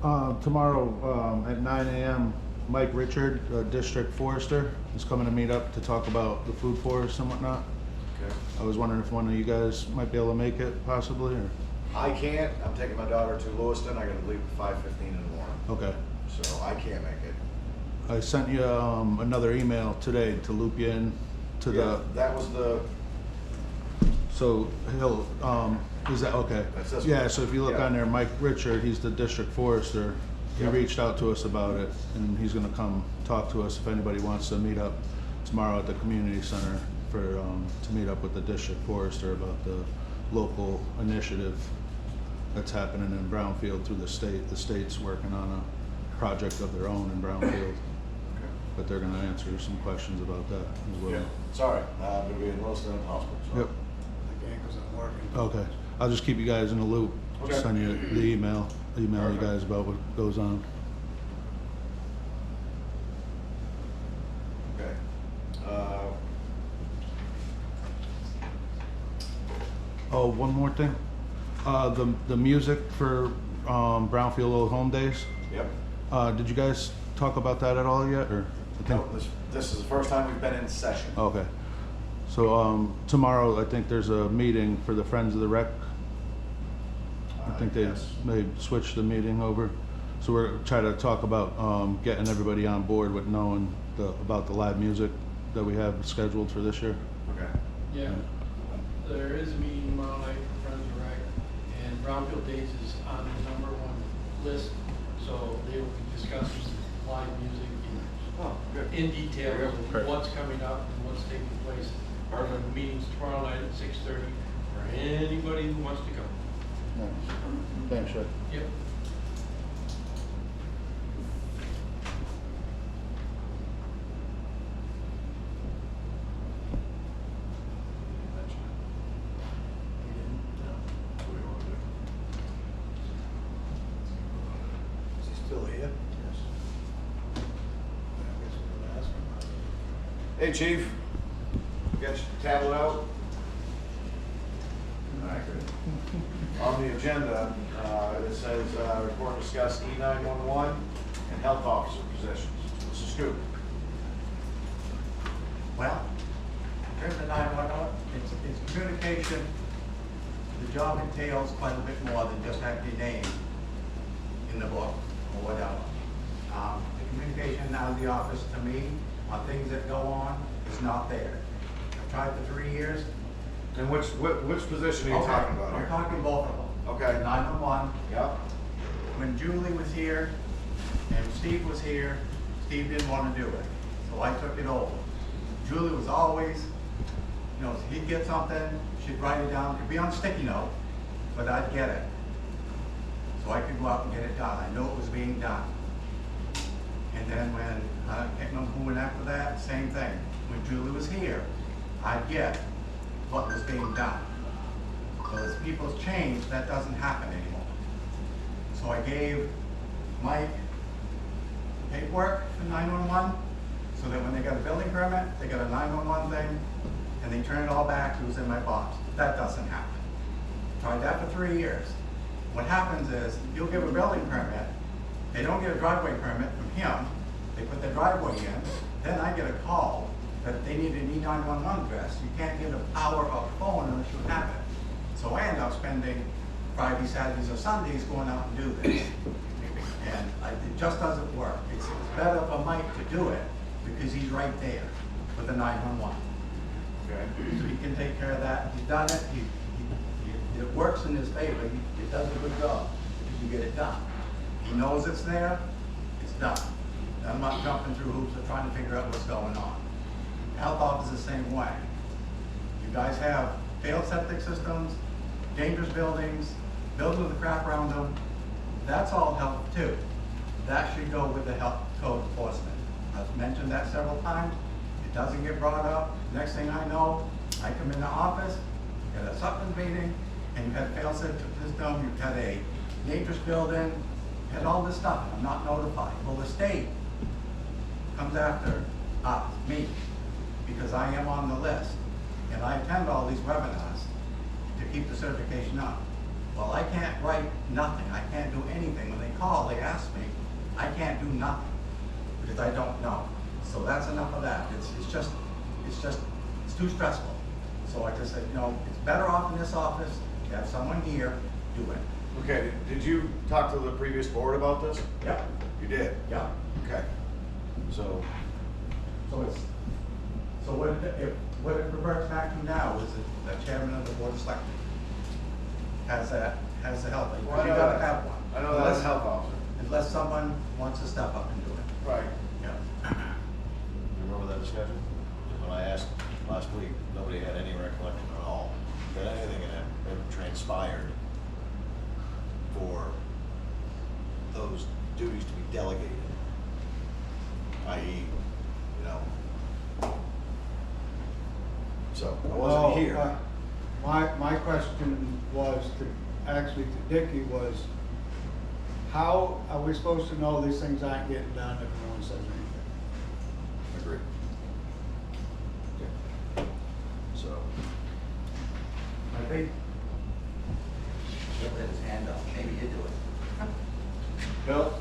Tomorrow at 9 a.m., Mike Richard, District Forester, is coming to meet up to talk about the food forest and whatnot. Okay. I was wondering if one of you guys might be able to make it, possibly, or? I can't. I'm taking my daughter to Lewiston. I gotta leave at 5:15 in the morning. Okay. So I can't make it. I sent you another email today to loop you in to Yeah, that was the, so he'll, is that, okay. That's this Yeah, one. so if you look Yeah. on there, Mike Richard, he's the District Forester. He Yep. reached out to us about it, and he's gonna come talk to us if anybody wants to meet up tomorrow at the community center for, to meet up with the District Forester about the local initiative that's happening in Brownfield through the state. The state's working on a project of their own in Brownfield, but they're gonna answer some questions about that as well. yeah, sorry, I'm gonna be in Lewiston Hospital. So. Yep. The ankles aren't working. Okay, I'll just keep you guys in the loop. Okay. Send you the email you Perfect. guys about what goes on. Okay. Oh, one more thing. The music for Brownfield Old Home Days. Yep. Did you guys talk about that at all yet, or? I think. No, this is the first time we've been in session. Okay. So tomorrow, I think there's a meeting for the Friends of the Rec. I think they Yes. switched the meeting over. So we're trying to talk about getting everybody on board with knowing about the live music that we have scheduled for this year. Okay. Yeah, there is a meeting tomorrow night for Friends of Rec, and Brownfield Days is on the #1 list, so they will be discussing live music Oh, good. in detail Great. of what's coming up and what's taking place. Our meeting's tomorrow night at 6:30 for anybody who wants to come. Thanks, Rick. Yep. Is he still here? Yes. I guess we're gonna ask him. Hey, Chief. Got your tablet out? All right, good. On the agenda, it says, report discuss E911 and health officer positions. Mr. Scoop. Well, in terms of 911, it's communication. The job entails quite a bit more than just having your name in the book or whatever. The communication out of the office to me on things that go on is not there. I've tried for 3 years. And which position are you talking about I'm here? talking both of them. Okay. 911, Yep. when Julie was here and Steve was here, Steve didn't want to do it, so I took it over. Julie was always, you know, he'd get something, she'd write it down, it'd be on a sticky note, but I'd get it. So I could go out and get it done, I knew it was being done. And then when, I can't remember who went after that, same thing. When Julie was here, I'd get what was being done. So as people's changed, that doesn't happen anymore. So I gave Mike paperwork for 911, so that when they got a building permit, they got a 911 thing, and they turn it all back to who's in my box. That doesn't happen. Tried that for 3 years. What happens is, you'll give a building permit, they don't get a driveway permit from him, they put their driveway in, then I get a call that they need an E911 address. You can't get a power of phone unless you have it. So I end up spending Fridays, Saturdays, or Sundays going out and do this. And it just doesn't work. It's better for Mike to do it because he's right there with the 911. Okay. So he can take care of that. He's done it. It works in his favor. He does a good job because you get it done. He knows it's there. It's done. I'm not jumping through hoops or trying to figure out what's going on. Health office is the same way. You guys have failed septic systems, dangerous buildings, buildings with crap around them. That's all health too. That should go with the health code enforcement. I've mentioned that several times. It doesn't get brought up. Next thing I know, I come in the office, at a supplement meeting, and you had a failed septic system, you've had a dangerous building, you had all this stuff, and I'm not notified. Well, the state comes after us, me, because I am on the list, and I attend all these webinars to keep the certification up. Well, I can't write nothing, I can't do anything when they call, they ask me, I can't do nothing, because I don't know. So that's enough of that. It's too stressful. So I just said, you know, it's better off in this office, to have someone here do it. Okay, did you talk to the previous board about this? Yep, You did? yep. Okay. So, So what it reverts back to now is that the chairman of the board of selectmen has the help, because Well, I you know gotta that. have one. I know that's a health officer. Unless someone wants to step up and do it. Right. Yeah. You remember that discussion? When I asked last week, nobody had any recollection at all that anything had ever transpired for those duties to be delegated. I.e., you know. So, I wasn't here. My question was actually to Dickie was, how are we supposed to know these things aren't getting done if no one says anything? Agreed. So, I think he'll let his hand up, maybe he'll do it. Bill?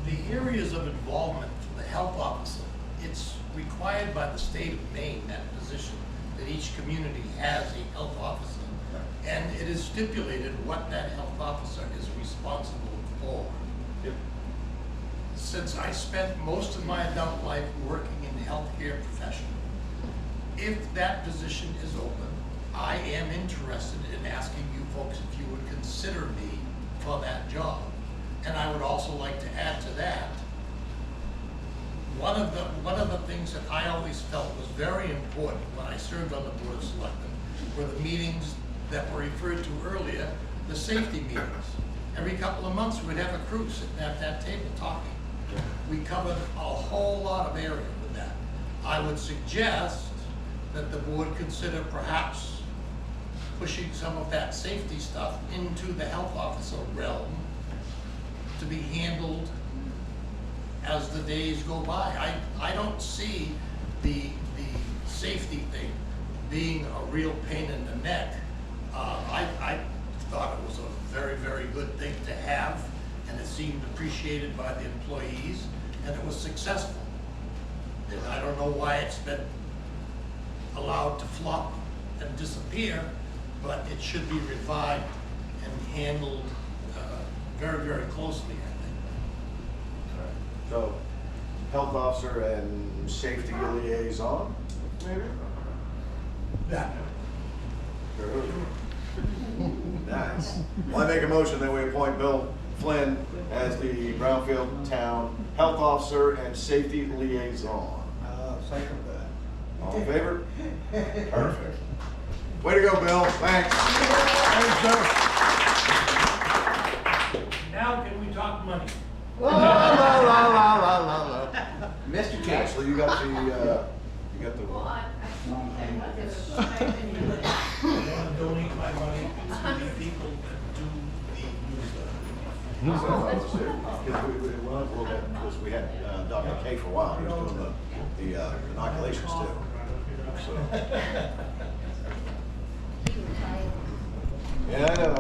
The areas of involvement for the health officer, it's required by the state of Maine, that position, that each community has a health officer. And it is stipulated what that health officer is responsible for. Yep. Since I spent most of my adult life working in the healthcare profession, if that position is open, I am interested in asking you folks if you would consider me for that job. And I would also like to add to that, one of the things that I always felt was very important when I served on the Board of Selectmen were the meetings that were referred to earlier, the safety meetings. Every couple of months, we'd have a crew sitting at that table talking. We covered a whole lot of area with that. I would suggest that the board consider perhaps pushing some of that safety stuff into the health officer realm to be handled as the days go by. I don't see the safety thing being a real pain in the neck. I thought it was a very, very good thing to have, and it seemed appreciated by the employees, and it was successful. And I don't know why it's been allowed to flop and disappear, but it should be revived and handled very, very closely, I think. So, health officer and safety liaison, maybe? That. Nice. Well, I make a motion that we appoint Bill Flynn as the Brownfield Town Health Officer and Safety Liaison. Second that. All in favor? Perfect. Way to go, Bill. Thanks. Now can we talk money? Mr. King. Actually, you got the, I want to donate my money to the people that do the newsletter. because we had Dr. K for a while, he was doing the inoculations too. So, yeah, I know.